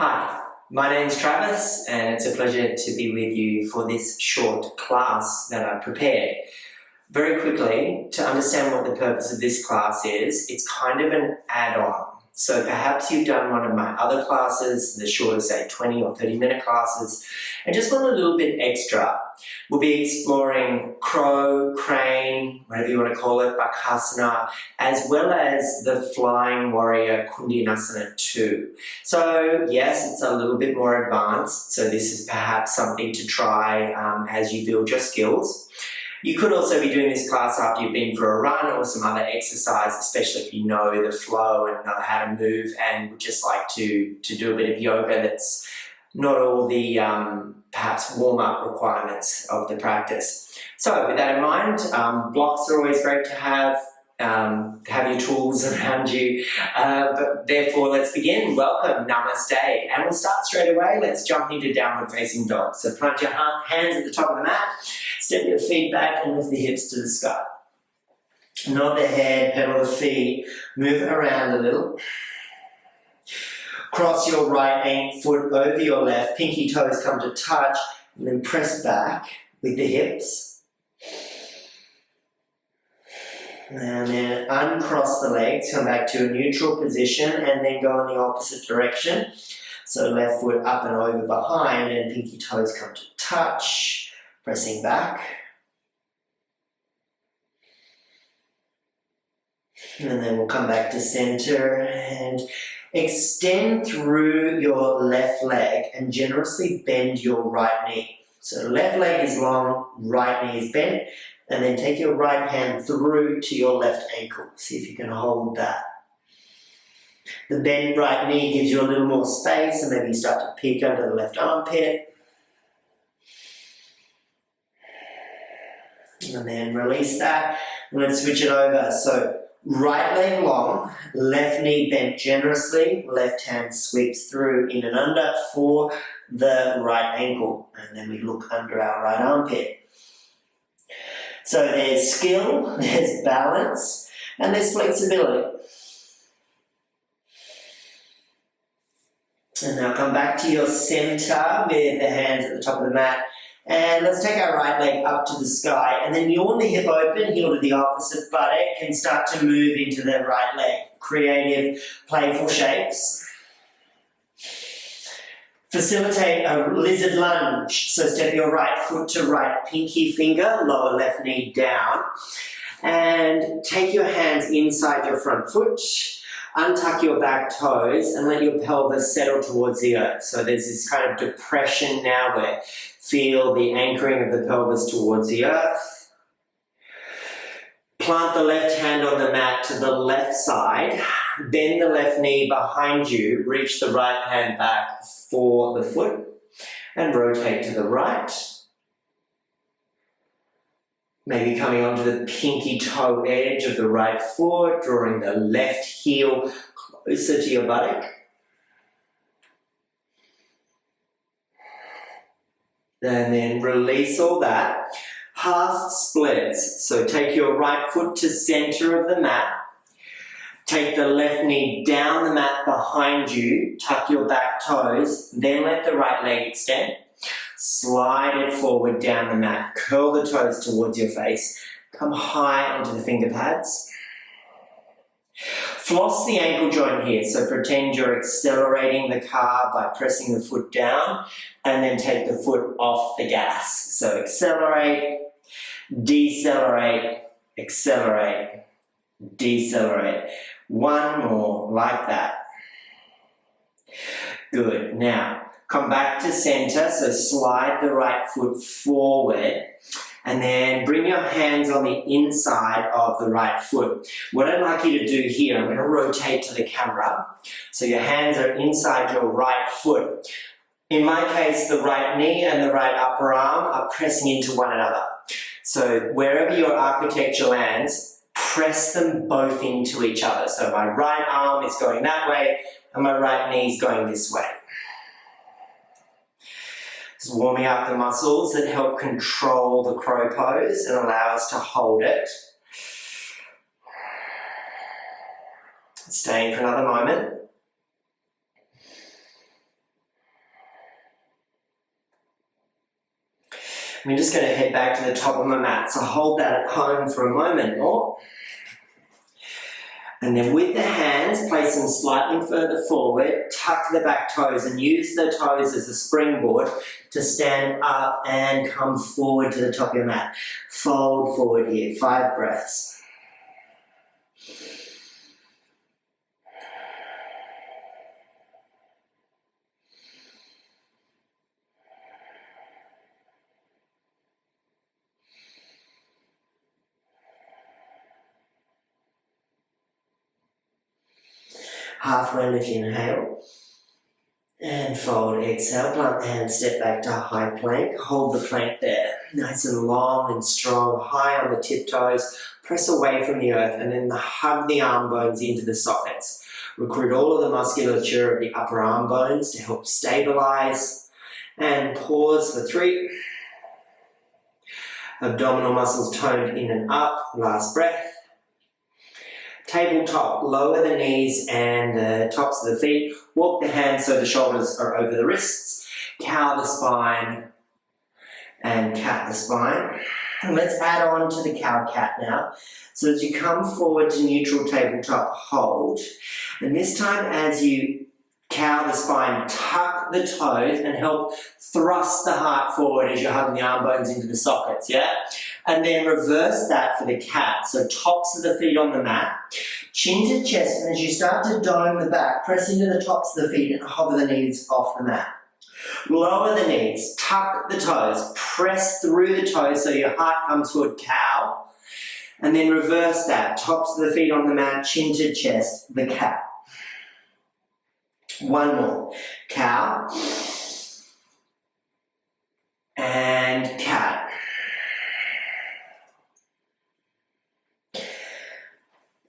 Hi, my name's Travis and it's a pleasure to be with you for this short class that I've prepared. Very quickly, to understand what the purpose of this class is, it's kind of an add-on. So perhaps you've done one of my other classes, the shorter, say 20 or 30-minute classes, and just want a little bit extra. We'll be exploring crow, crane, whatever you want to call it, bakasana, as well as the flying warrior Gundungurra 2. So yes, it's a little bit more advanced, so this is perhaps something to try as you build your skills. You could also be doing this class after you've been for a run or some other exercise, especially if you know the flow and know how to move and would just like to do a bit of yoga that's not all the perhaps warm-up requirements of the practice. So with that in mind, blocks are always great to have your tools around you, but therefore let's begin. Welcome, namaste, and we'll start straight away. Let's jump into downward facing dog. So plant your hands at the top of the mat, step your feet back and lift the hips to the sky. Nod the head, pedal the feet, move around a little. Cross your right foot over your left, pinky toes come to touch, and then press back with the hips. And then uncross the legs, come back to a neutral position, and then go in the opposite direction. So left foot up and over behind, and pinky toes come to touch, pressing back. And then we'll come back to center and extend through your left leg and generously bend your right knee. So left leg is long, right knee is bent, and then take your right hand through to your left ankle. See if you can hold that. The bent right knee gives you a little more space, and maybe you start to peek under the left armpit. And then release that, and let's switch it over. So right leg long, left knee bent generously, left hand sweeps through in and under for the right ankle, and then we look under our right armpit. So there's skill, there's balance, and there's flexibility. And now come back to your center with the hands at the top of the mat. And let's take our right leg up to the sky, and then yawn the hip open, heel to the opposite buttock, and start to move into the right leg. Creative, playful shapes. Facilitate a lizard lunge. So step your right foot to right pinky finger, lower left knee down, and take your hands inside your front foot. Untuck your back toes and let your pelvis settle towards the earth. So there's this kind of depression now where feel the anchoring of the pelvis towards the earth. Plant the left hand on the mat to the left side. Bend the left knee behind you. Reach the right hand back for the foot and rotate to the right. Maybe coming onto the pinky toe edge of the right foot, drawing the left heel closer to your buttock. And then release all that. Half splits. So take your right foot to center of the mat. Take the left knee down the mat behind you. Tuck your back toes. Then let the right leg extend. Slide it forward down the mat. Curl the toes towards your face. Come high onto the finger pads. Floss the ankle joint here. So pretend you're accelerating the car by pressing the foot down and then take the foot off the gas. So accelerate, decelerate, accelerate, decelerate. One more like that. Good. Now, come back to center, so slide the right foot forward and then bring your hands on the inside of the right foot. What I'd like you to do here, I'm going to rotate to the camera, so your hands are inside your right foot. In my case, the right knee and the right upper arm are pressing into one another. So wherever your architecture lands, press them both into each other. So my right arm is going that way and my right knee is going this way. Just warming up the muscles that help control the crow pose and allow us to hold it. Staying for another moment. I'm just going to head back to the top of my mat. So hold that at home for a moment more. And then with the hands, place them slightly further forward, tuck the back toes and use the toes as a springboard to stand up and come forward to the top of your mat. Fold forward here, 5 breaths. Halfway lift, inhale, and fold, exhale, plant the hands, step back to high plank, hold the plank there, nice and long and strong, high on the tiptoes, press away from the earth, and then hug the arm bones into the sockets. Recruit all of the musculature of the upper arm bones to help stabilize, and pause for 3. Abdominal muscles toned in and up, last breath. Tabletop, lower the knees and the tops of the feet. Walk the hands so the shoulders are over the wrists. Cow the spine and cat the spine. And let's add on to the cow cat now. So as you come forward to neutral tabletop, hold. And this time as you cow the spine, tuck the toes and help thrust the heart forward as you're hugging the arm bones into the sockets, yeah? And then reverse that for the cat. So tops of the feet on the mat, chin to chest, and as you start to dome the back, press into the tops of the feet and hover the knees off the mat. Lower the knees, tuck the toes, press through the toes so your heart comes forward, cow. And then reverse that, tops of the feet on the mat, chin to chest, the cat. One more, cow and cat.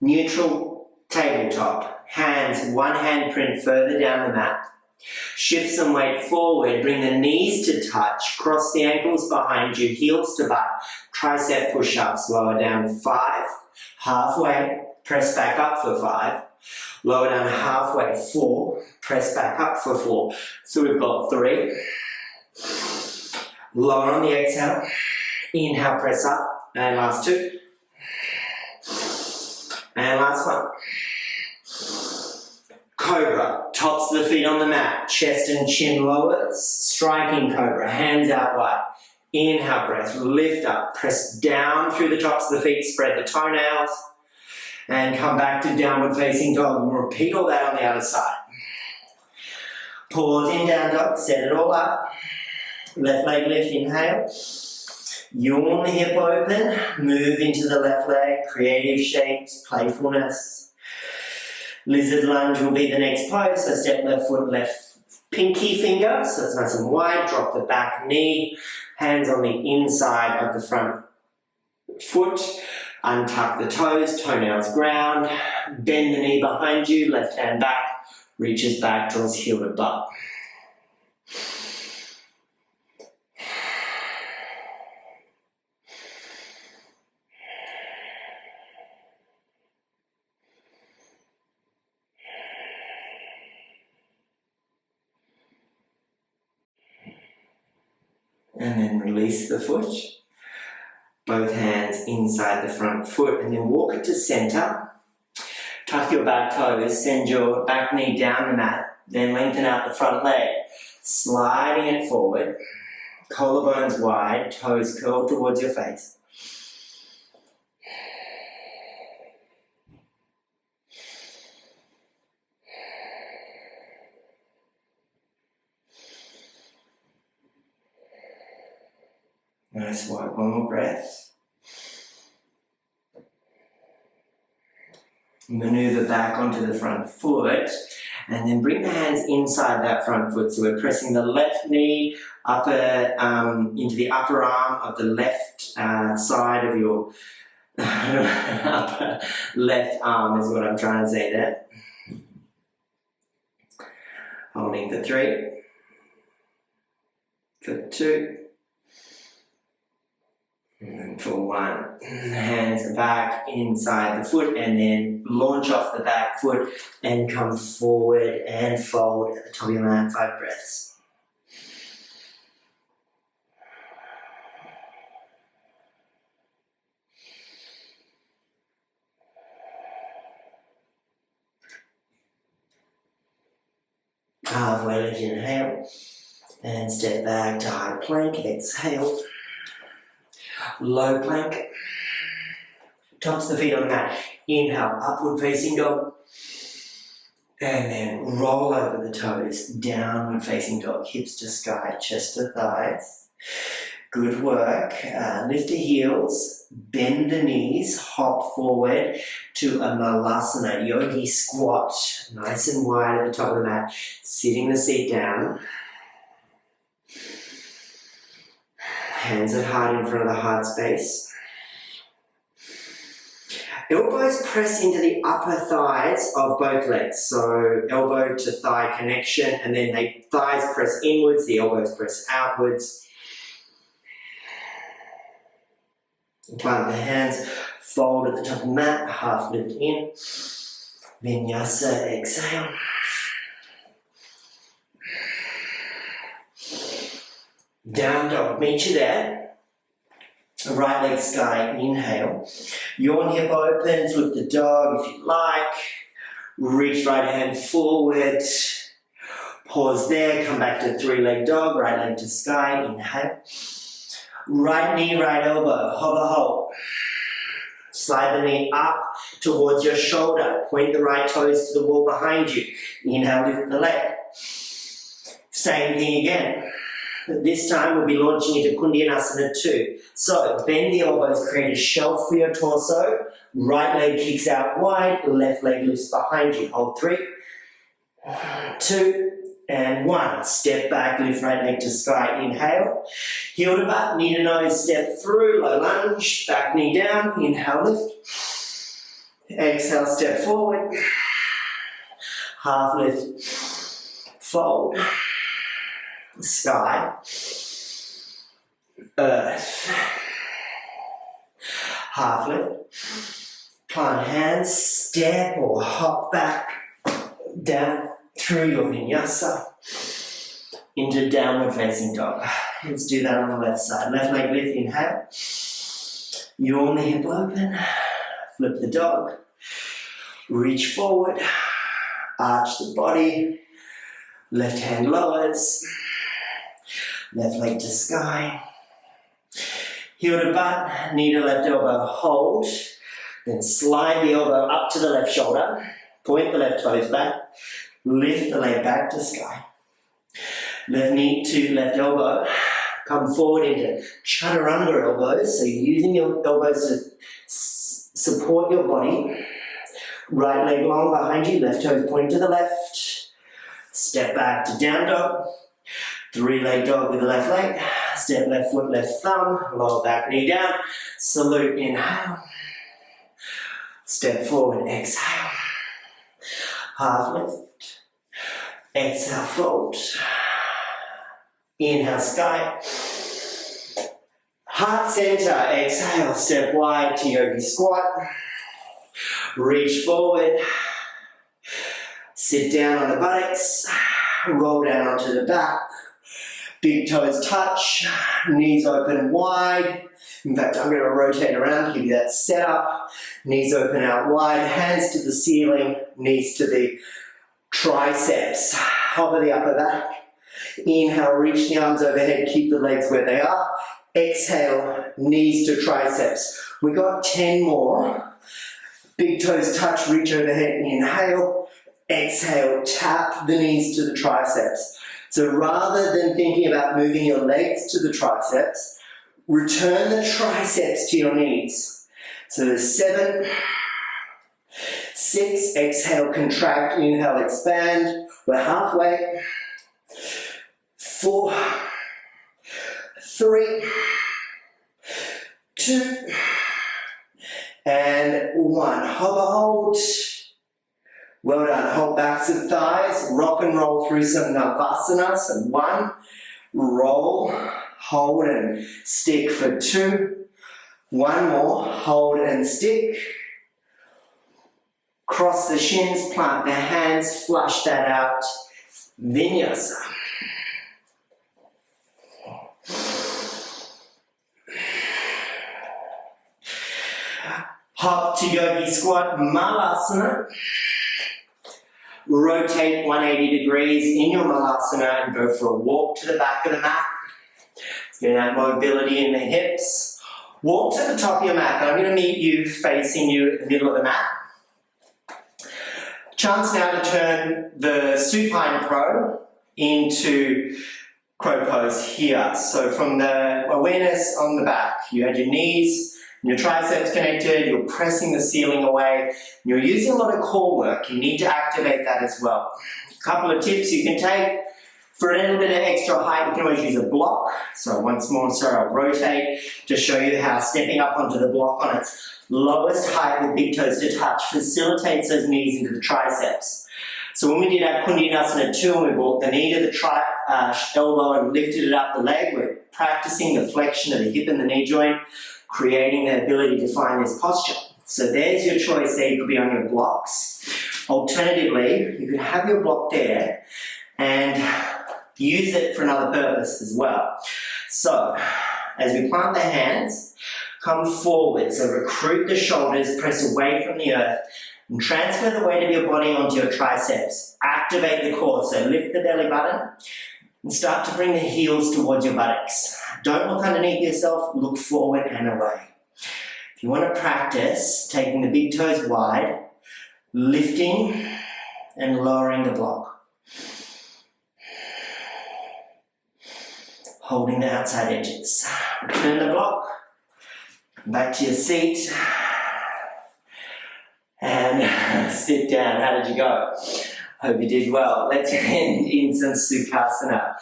Neutral tabletop, hands one handprint further down the mat. Shift some weight forward, bring the knees to touch, cross the ankles behind you, heels to butt, tricep push-ups, lower down 5, halfway, press back up for 5, lower down halfway, 4, press back up for 4. So we've got 3, lower on the exhale, inhale, press up, and last 2. And last one. Cobra, tops of the feet on the mat, chest and chin lowers, striking cobra, hands out wide. Inhale, breath, lift up, press down through the tops of the feet, spread the toenails, and come back to downward facing dog. We'll repeat all that on the other side. Pause in down dog, set it all up. Left leg lift, inhale. Yawn the hip open, move into the left leg, creative shapes, playfulness. Lizard lunge will be the next pose, so step left foot, left pinky finger, so it's nice and wide, drop the back knee, hands on the inside of the front foot, untuck the toes, toenails ground, bend the knee behind you, left hand back, reaches back, draws heel to butt. And then release the foot, both hands inside the front foot, and then walk it to center. Tuck your back toes, send your back knee down the mat, then lengthen out the front leg, sliding it forward, collarbones wide, toes curled towards your face. Nice work, one more breath. Maneuver back onto the front foot and then bring the hands inside that front foot. So we're pressing the left knee into the upper arm of the left side of your upper left arm is what I'm trying to say there. Holding for 3, for 2, and for 1, hands back inside the foot and then launch off the back foot and come forward and fold at the top of your mat, 5 breaths. Halfway lift, inhale. And step back to high plank, exhale. Low plank. Tops the feet on the mat. Inhale, upward facing dog. And then roll over the toes, downward facing dog. Hips to sky, chest to thighs. Good work. Lift the heels, bend the knees, hop forward to a malasana, yogi squat. Nice and wide at the top of the mat. Sitting the seat down. Hands at heart in front of the heart space. Elbows press into the upper thighs of both legs. So elbow to thigh connection, and then the thighs press inwards, the elbows press outwards. Plant the hands, fold at the top of the mat, half lift in. Vinyasa, exhale. Down dog, meet you there. Right leg sky, inhale. Yawn hip open, flip the dog if you like. Reach right hand forward. Pause there, come back to three-leg dog, right leg to sky, inhale. Right knee, right elbow, hover hold. Slide the knee up towards your shoulder. Point the right toes to the wall behind you. Inhale, lift the leg. Same thing again. This time we'll be launching into Gundungurra 2. So bend the elbows, create a shelf for your torso. Right leg kicks out wide, left leg lifts behind you. Hold 3, 2, and 1. Step back, lift right leg to sky, inhale. Heel to butt, knee to nose, step through, low lunge, back knee down, inhale, lift. Exhale, step forward. Half lift, fold. Sky, earth, half lift, plant hands, step or hop back down through your vinyasa into downward facing dog. Let's do that on the left side. Left leg lift, inhale, yawn the hip open, flip the dog, reach forward, arch the body, left hand lowers. Left leg to sky. Heel to butt, knee to left elbow, hold. Then slide the elbow up to the left shoulder. Point the left toes back. Lift the leg back to sky. Left knee to left elbow. Come forward into chaturanga elbows. So you're using your elbows to support your body. Right leg long behind you. Left toes point to the left. Step back to down dog. Three-leg dog with the left leg. Step left foot, left thumb. Lower back knee down. Salute, inhale. Step forward, exhale. Half lift. Exhale, fold. Inhale, sky. Heart center, exhale. Step wide to yogi squat. Reach forward. Sit down on the buttocks. Roll down onto the back. Big toes touch, knees open wide. In fact, I'm going to rotate around, give you that setup. Knees open out wide, hands to the ceiling, knees to the triceps. Hover the upper back. Inhale, reach the arms overhead, keep the legs where they are. Exhale, knees to triceps. We got 10 more. Big toes touch, reach overhead, inhale. Exhale, tap the knees to the triceps. So rather than thinking about moving your legs to the triceps, return the triceps to your knees. So there's 7, 6, exhale, contract, inhale, expand. We're halfway. 4, 3, 2, and 1. Hover, hold. Well done. Hold backs and thighs. Rock and roll through some Navasana. So 1, roll, hold and stick for 2. 1 more, hold and stick. Cross the shins, plant the hands, flush that out. Vinyasa. Hop to yogi squat, malasana. rotate 180 degrees in your malasana and go for a walk to the back of the mat. Getting that mobility in the hips. Walk to the top of your mat. I'm going to meet you facing you at the middle of the mat. Chance now to turn the supine crow into crow pose here. So from the awareness on the back, you had your knees and your triceps connected, you're pressing the ceiling away, you're using a lot of core work. You need to activate that as well. A couple of tips you can take. For a little bit of extra height, you can always use a block. So once more, I'll rotate to show you how stepping up onto the block on its lowest height with big toes to touch facilitates those knees into the triceps. So when we did our Gundungurra 2 and we brought the knee to the elbow and lifted it up the leg, we're practicing the flexion of the hip and the knee joint, creating the ability to find this posture. So there's your choice there. You could be on your blocks. Alternatively, you could have your block there and use it for another purpose as well. So, as we plant the hands, come forward. So recruit the shoulders, press away from the earth, and transfer the weight of your body onto your triceps. Activate the core. So lift the belly button and start to bring the heels towards your buttocks. Don't look underneath yourself, look forward and away. If you want to practice taking the big toes wide, lifting and lowering the block. Holding the outside edges. Return the block, back to your seat, and sit down. How did you go? Hope you did well. Let's end in some Sukhasana.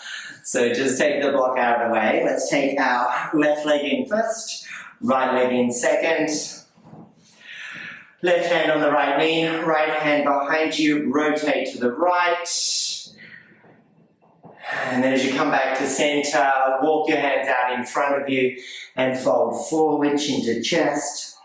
So just take the block out of the way. Let's take our left leg in first, right leg in second. Left hand on the right knee, right hand behind you, rotate to the right. And then as you come back to center, walk your hands out in front of you and fold forward, chin to chest.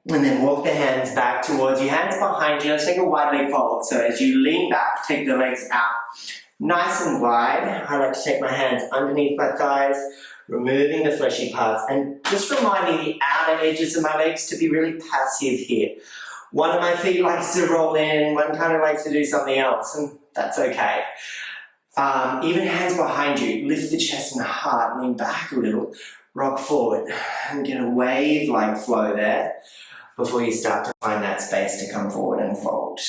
And then walk the hands back towards you, hands behind you. Let's take a wide leg fold. So as you lean back, take the legs out nice and wide. I like to take my hands underneath my thighs, removing the fleshy parts, and just reminding the outer edges of my legs to be really passive here. One of my feet likes to roll in, one kind of likes to do something else, and that's okay. Even hands behind you, lift the chest and the heart, lean back a little, rock forward, and get a wave-like flow there before you start to find that space to come forward and fold.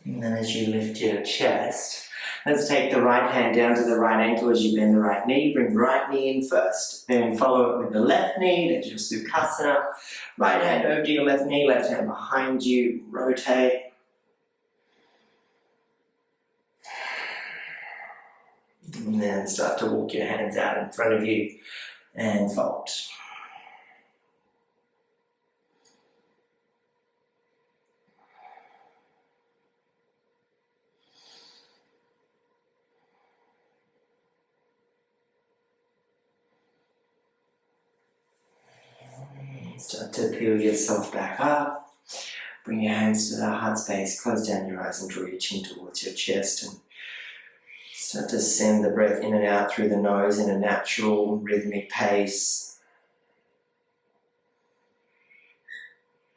And then as you lift your chest, let's take the right hand down to the right ankle as you bend the right knee. Bring the right knee in first. Then follow it with the left knee. That's your Sukhasana. Right hand over to your left knee, left hand behind you. Rotate. And then start to walk your hands out in front of you and fold. Start to peel yourself back up. Bring your hands to the heart space. Close down your eyes and draw your chin towards your chest. And start to send the breath in and out through the nose in a natural, rhythmic pace.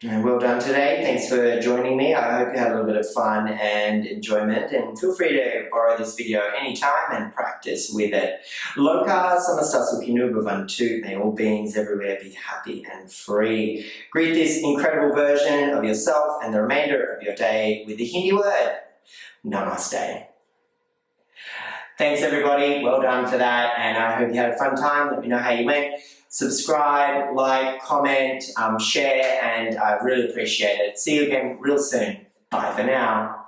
And well done today. Thanks for joining me. I hope you had a little bit of fun and enjoyment, and feel free to borrow this video anytime and practice with it. Loka samasta sukhino bhavantu. May all beings everywhere be happy and free. Greet this incredible version of yourself and the remainder of your day with the Hindi word Namaste. Thanks everybody. Well done for that, and I hope you had a fun time. Let me know how you went. Subscribe, like, comment, share, and I really appreciate it. See you again real soon. Bye for now.